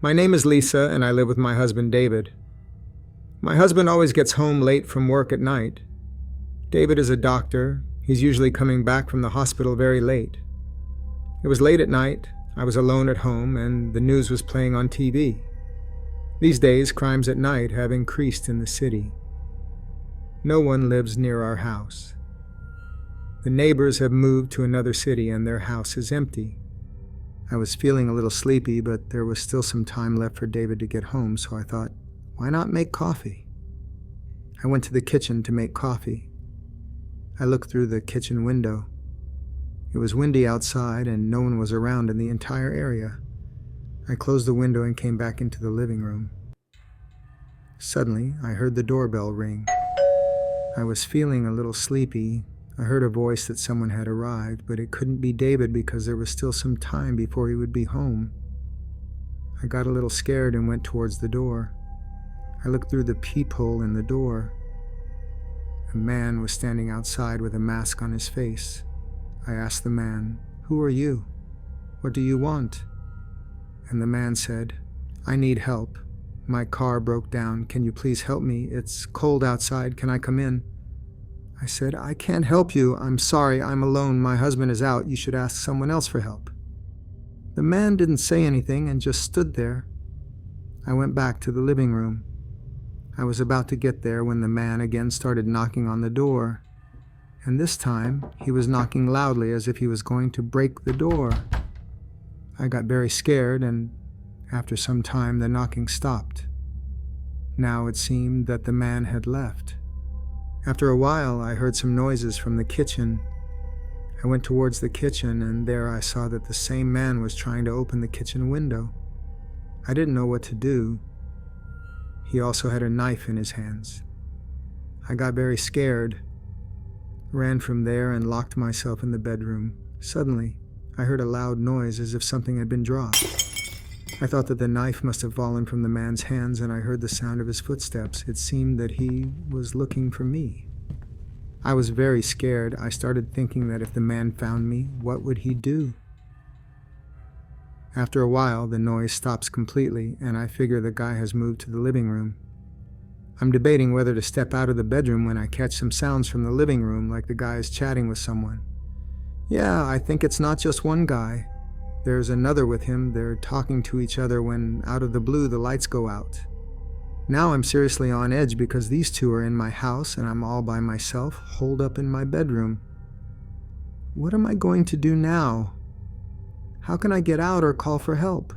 My name is Lisa, and I live with my husband, David. My husband always gets home late from work at night. David is a doctor. He's usually coming back from the hospital very late. It was late at night. I was alone at home, and the news was playing on TV. These days, crimes at night have increased in the city. No one lives near our house. The neighbors have moved to another city, and their house is empty. I was feeling a little sleepy, but there was still some time left for David to get home, so I thought, why not make coffee? I went to the kitchen to make coffee. I looked through the kitchen window. It was windy outside, and no one was around in the entire area. I closed the window and came back into the living room. Suddenly, I heard the doorbell ring. I was feeling a little sleepy. I heard a voice that someone had arrived, but it couldn't be David because there was still some time before he would be home. I got a little scared and went towards the door. I looked through the peephole in the door. A man was standing outside with a mask on his face. I asked the man, "Who are you? What do you want?" And the man said, "I need help. My car broke down. Can you please help me? It's cold outside. Can I come in?" I said, "I can't help you. I'm sorry. I'm alone. My husband is out. You should ask someone else for help." The man didn't say anything and just stood there. I went back to the living room. I was about to get there when the man again started knocking on the door. And this time, he was knocking loudly as if he was going to break the door. I got very scared, and after some time, the knocking stopped. Now it seemed that the man had left. After a while, I heard some noises from the kitchen. I went towards the kitchen, and there I saw that the same man was trying to open the kitchen window. I didn't know what to do. He also had a knife in his hands. I got very scared, ran from there, and locked myself in the bedroom. Suddenly, I heard a loud noise as if something had been dropped. I thought that the knife must have fallen from the man's hands, and I heard the sound of his footsteps. It seemed that he was looking for me. I was very scared. I started thinking that if the man found me, what would he do? After a while, the noise stops completely, and I figure the guy has moved to the living room. I'm debating whether to step out of the bedroom when I catch some sounds from the living room, like the guy is chatting with someone. Yeah, I think it's not just one guy. There's another with him. They're talking to each other when, out of the blue, the lights go out. Now I'm seriously on edge because these two are in my house and I'm all by myself, holed up in my bedroom. What am I going to do now? How can I get out or call for help?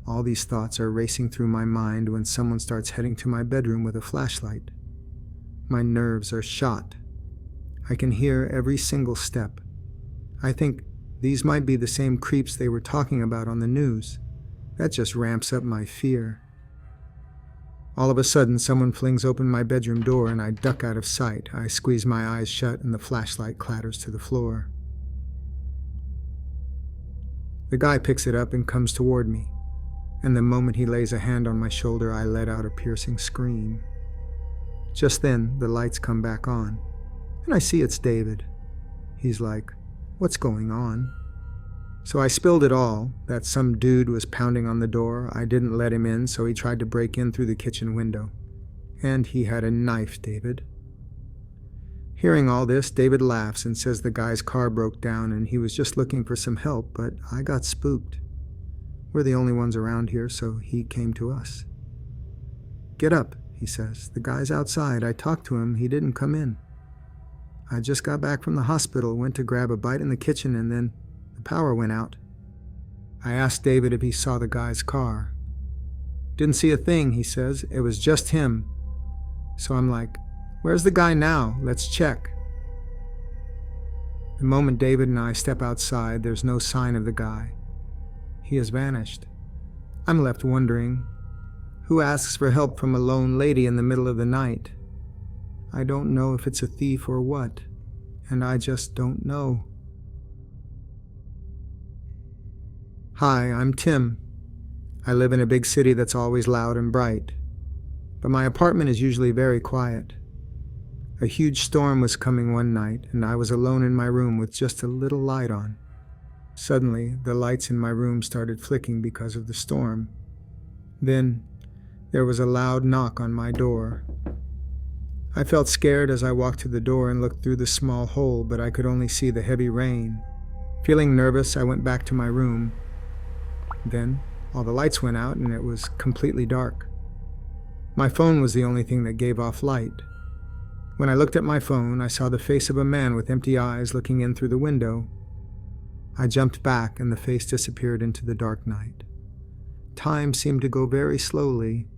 All these thoughts are racing through my mind when someone starts heading to my bedroom with a flashlight. My nerves are shot. I can hear every single step. I think these might be the same creeps they were talking about on the news. That just ramps up my fear. All of a sudden, someone flings open my bedroom door and I duck out of sight. I squeeze my eyes shut and the flashlight clatters to the floor. The guy picks it up and comes toward me, and the moment he lays a hand on my shoulder, I let out a piercing scream. Just then, the lights come back on, and I see it's David. He's like, "What's going on?" So I spilled it all, that some dude was pounding on the door. I didn't let him in, so he tried to break in through the kitchen window. And he had a knife, David. Hearing all this, David laughs and says the guy's car broke down and he was just looking for some help, but I got spooked. We're the only ones around here, so he came to us. "Get up," he says. "The guy's outside. I talked to him. He didn't come in. I just got back from the hospital, went to grab a bite in the kitchen, and then the power went out." I asked David if he saw the guy's car. "Didn't see a thing," he says. "It was just him." So I'm like, "Where's the guy now? Let's check." The moment David and I step outside, there's no sign of the guy. He has vanished. I'm left wondering, who asks for help from a lone lady in the middle of the night? I don't know if it's a thief or what, and I just don't know. Hi, I'm Tim. I live in a big city that's always loud and bright, but my apartment is usually very quiet. A huge storm was coming one night, and I was alone in my room with just a little light on. Suddenly, the lights in my room started flicking because of the storm. Then, there was a loud knock on my door. I felt scared as I walked to the door and looked through the small hole, but I could only see the heavy rain. Feeling nervous, I went back to my room. Then, all the lights went out and it was completely dark. My phone was the only thing that gave off light. When I looked at my phone, I saw the face of a man with empty eyes looking in through the window. I jumped back and the face disappeared into the dark night. Time seemed to go very slowly,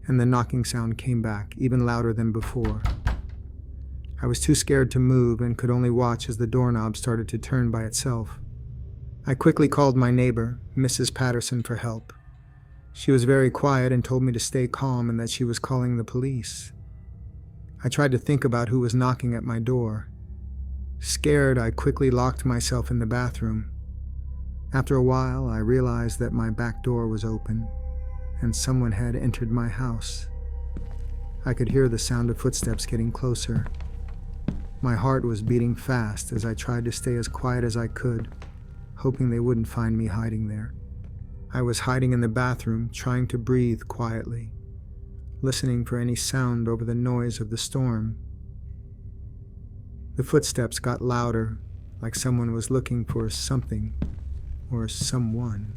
and the knocking sound came back, even louder than before. I was too scared to move and could only watch as the doorknob started to turn by itself. I quickly called my neighbor, Mrs. Patterson, for help. She was very quiet and told me to stay calm and that she was calling the police. I tried to think about who was knocking at my door. Scared, I quickly locked myself in the bathroom. After a while, I realized that my back door was open and someone had entered my house. I could hear the sound of footsteps getting closer. My heart was beating fast as I tried to stay as quiet as I could, hoping they wouldn't find me hiding there. I was hiding in the bathroom, trying to breathe quietly, listening for any sound over the noise of the storm. The footsteps got louder, like someone was looking for something or someone.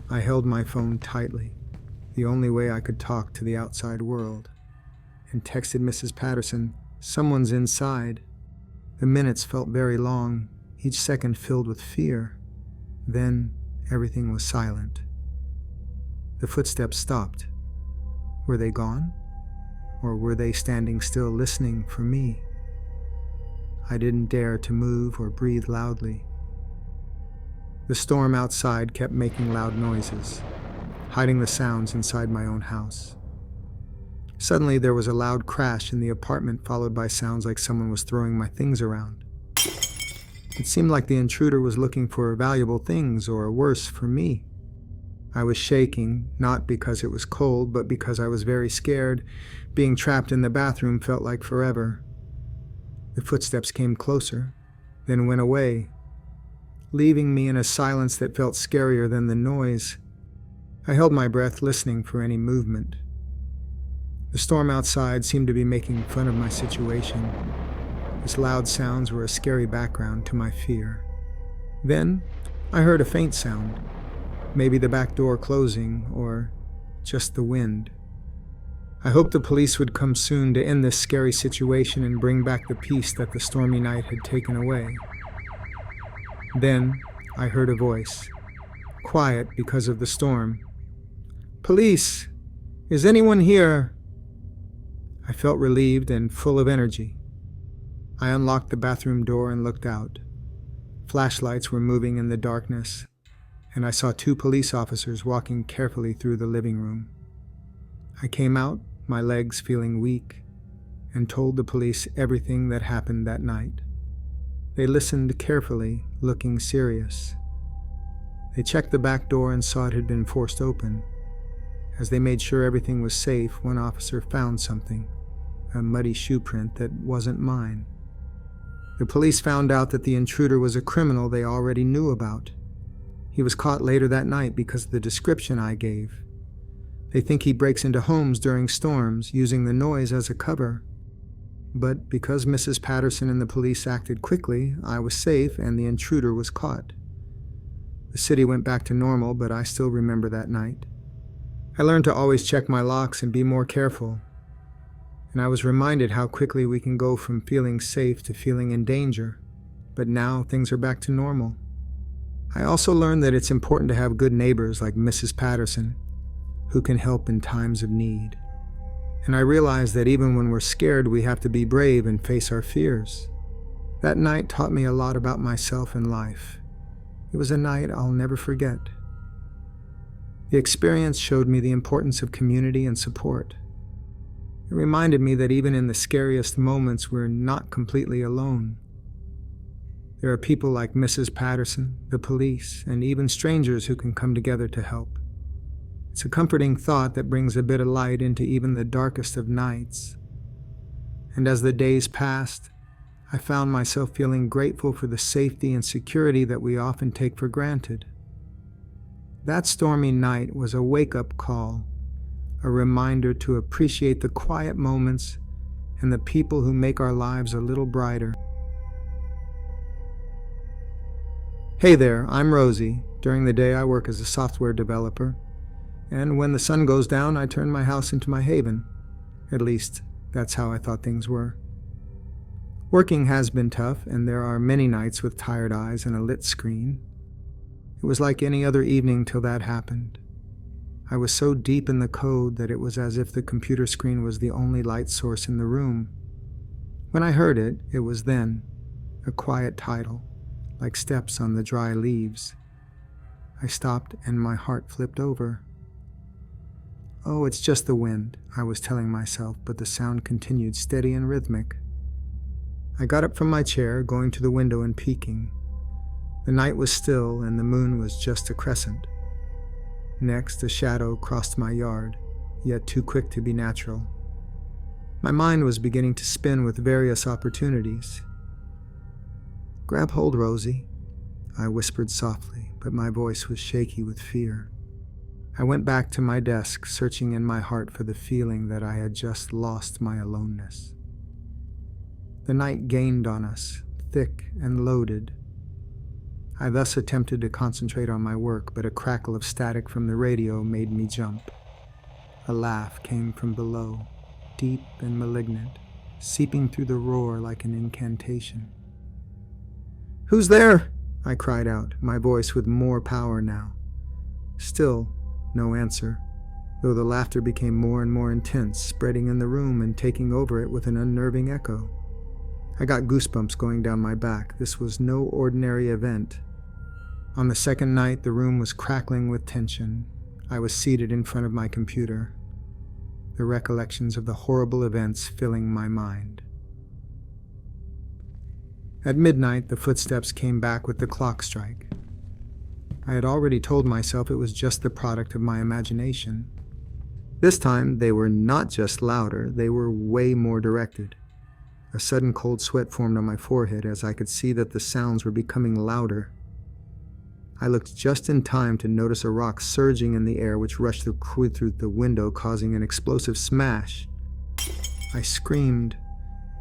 I held my phone tightly, the only way I could talk to the outside world, and texted Mrs. Patterson, "Someone's inside." The minutes felt very long, each second filled with fear. Then everything was silent. The footsteps stopped. Were they gone? Or were they standing still listening for me? I didn't dare to move or breathe loudly. The storm outside kept making loud noises, hiding the sounds inside my own house. Suddenly, there was a loud crash in the apartment, followed by sounds like someone was throwing my things around. It seemed like the intruder was looking for valuable things, or worse, for me. I was shaking, not because it was cold, but because I was very scared. Being trapped in the bathroom felt like forever. The footsteps came closer, then went away, leaving me in a silence that felt scarier than the noise. I held my breath, listening for any movement. The storm outside seemed to be making fun of my situation. Its loud sounds were a scary background to my fear. Then, I heard a faint sound, maybe the back door closing, or just the wind. I hoped the police would come soon to end this scary situation and bring back the peace that the stormy night had taken away. Then, I heard a voice, quiet because of the storm. "Police! Is anyone here?" I felt relieved and full of energy. I unlocked the bathroom door and looked out. Flashlights were moving in the darkness, and I saw 2 police officers walking carefully through the living room. I came out, my legs feeling weak, and told the police everything that happened that night. They listened carefully, looking serious. They checked the back door and saw it had been forced open. As they made sure everything was safe, one officer found something, a muddy shoe print that wasn't mine. The police found out that the intruder was a criminal they already knew about. He was caught later that night because of the description I gave. They think he breaks into homes during storms, using the noise as a cover. But because Mrs. Patterson and the police acted quickly, I was safe and the intruder was caught. The city went back to normal, but I still remember that night. I learned to always check my locks and be more careful. And I was reminded how quickly we can go from feeling safe to feeling in danger. But now things are back to normal. I also learned that it's important to have good neighbors like Mrs. Patterson, who can help in times of need. And I realized that even when we're scared, we have to be brave and face our fears. That night taught me a lot about myself and life. It was a night I'll never forget. The experience showed me the importance of community and support. It reminded me that even in the scariest moments, we're not completely alone. There are people like Mrs. Patterson, the police, and even strangers who can come together to help. It's a comforting thought that brings a bit of light into even the darkest of nights. And as the days passed, I found myself feeling grateful for the safety and security that we often take for granted. That stormy night was a wake-up call, a reminder to appreciate the quiet moments and the people who make our lives a little brighter. Hey there, I'm Rosie. During the day I work as a software developer, and when the sun goes down I turn my house into my haven. At least, that's how I thought things were. Working has been tough, and there are many nights with tired eyes and a lit screen. It was like any other evening till that happened. I was so deep in the code that it was as if the computer screen was the only light source in the room. When I heard it, it was then, a quiet title, like steps on the dry leaves. I stopped and my heart flipped over. Oh, it's just the wind, I was telling myself, but the sound continued steady and rhythmic. I got up from my chair, going to the window and peeking. The night was still and the moon was just a crescent. Next, a shadow crossed my yard, yet too quick to be natural. My mind was beginning to spin with various opportunities. "Grab hold, Rosie," I whispered softly, but my voice was shaky with fear. I went back to my desk, searching in my heart for the feeling that I had just lost my aloneness. The night gained on us, thick and loaded. I thus attempted to concentrate on my work, but a crackle of static from the radio made me jump. A laugh came from below, deep and malignant, seeping through the roar like an incantation. "Who's there?" I cried out, my voice with more power now. Still, no answer, though the laughter became more and more intense, spreading in the room and taking over it with an unnerving echo. I got goosebumps going down my back. This was no ordinary event. On the second night, the room was crackling with tension. I was seated in front of my computer, the recollections of the horrible events filling my mind. At midnight, the footsteps came back with the clock strike. I had already told myself it was just the product of my imagination. This time, they were not just louder, they were way more directed. A sudden cold sweat formed on my forehead as I could see that the sounds were becoming louder. I looked just in time to notice a rock surging in the air which rushed through the window, causing an explosive smash. I screamed,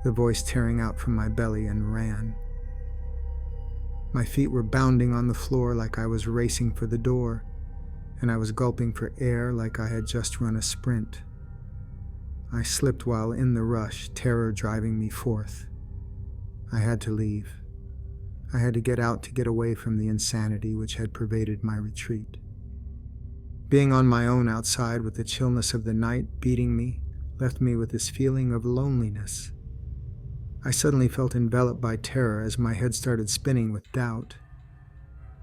the voice tearing out from my belly, and ran. My feet were bounding on the floor like I was racing for the door, and I was gulping for air like I had just run a sprint. I slipped while in the rush, terror driving me forth. I had to leave. I had to get out to get away from the insanity which had pervaded my retreat. Being on my own outside with the chillness of the night beating me left me with this feeling of loneliness. I suddenly felt enveloped by terror as my head started spinning with doubt.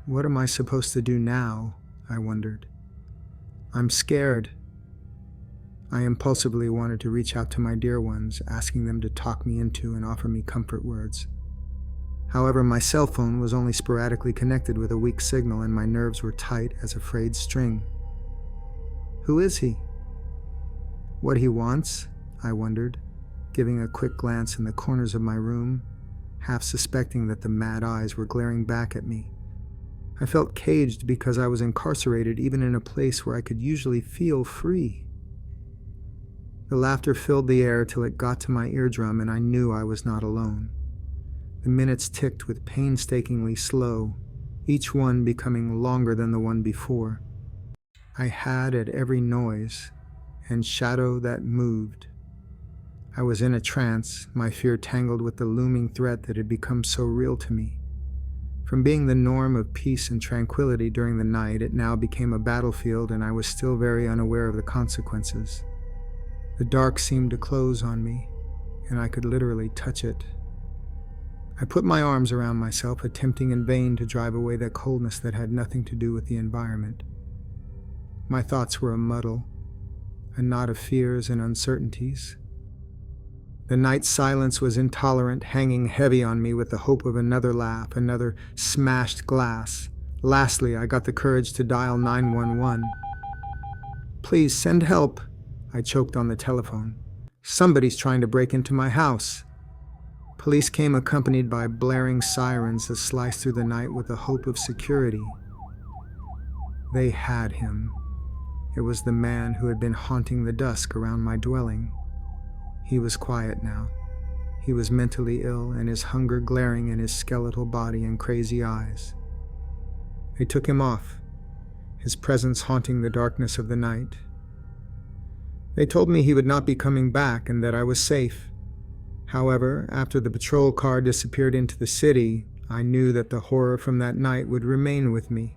What am I supposed to do now? I wondered. I'm scared. I impulsively wanted to reach out to my dear ones, asking them to talk me into and offer me comfort words. However, my cell phone was only sporadically connected with a weak signal, and my nerves were tight as a frayed string. Who is he? What he wants? I wondered, giving a quick glance in the corners of my room, half suspecting that the mad eyes were glaring back at me. I felt caged because I was incarcerated even in a place where I could usually feel free. The laughter filled the air till it got to my eardrum, and I knew I was not alone. The minutes ticked with painstakingly slow, each one becoming longer than the one before. I had at every noise and shadow that moved. I was in a trance, my fear tangled with the looming threat that had become so real to me. From being the norm of peace and tranquility during the night, it now became a battlefield, and I was still very unaware of the consequences. The dark seemed to close on me, and I could literally touch it. I put my arms around myself, attempting in vain to drive away that coldness that had nothing to do with the environment. My thoughts were a muddle, a knot of fears and uncertainties. The night silence was intolerant, hanging heavy on me with the hope of another laugh, another smashed glass. Lastly, I got the courage to dial 911. "Please, send help," I choked on the telephone. "Somebody's trying to break into my house." Police came accompanied by blaring sirens that sliced through the night with the hope of security. They had him. It was the man who had been haunting the dusk around my dwelling. He was quiet now. He was mentally ill, and his hunger glaring in his skeletal body and crazy eyes. They took him off, his presence haunting the darkness of the night. They told me he would not be coming back and that I was safe. However, after the patrol car disappeared into the city, I knew that the horror from that night would remain with me.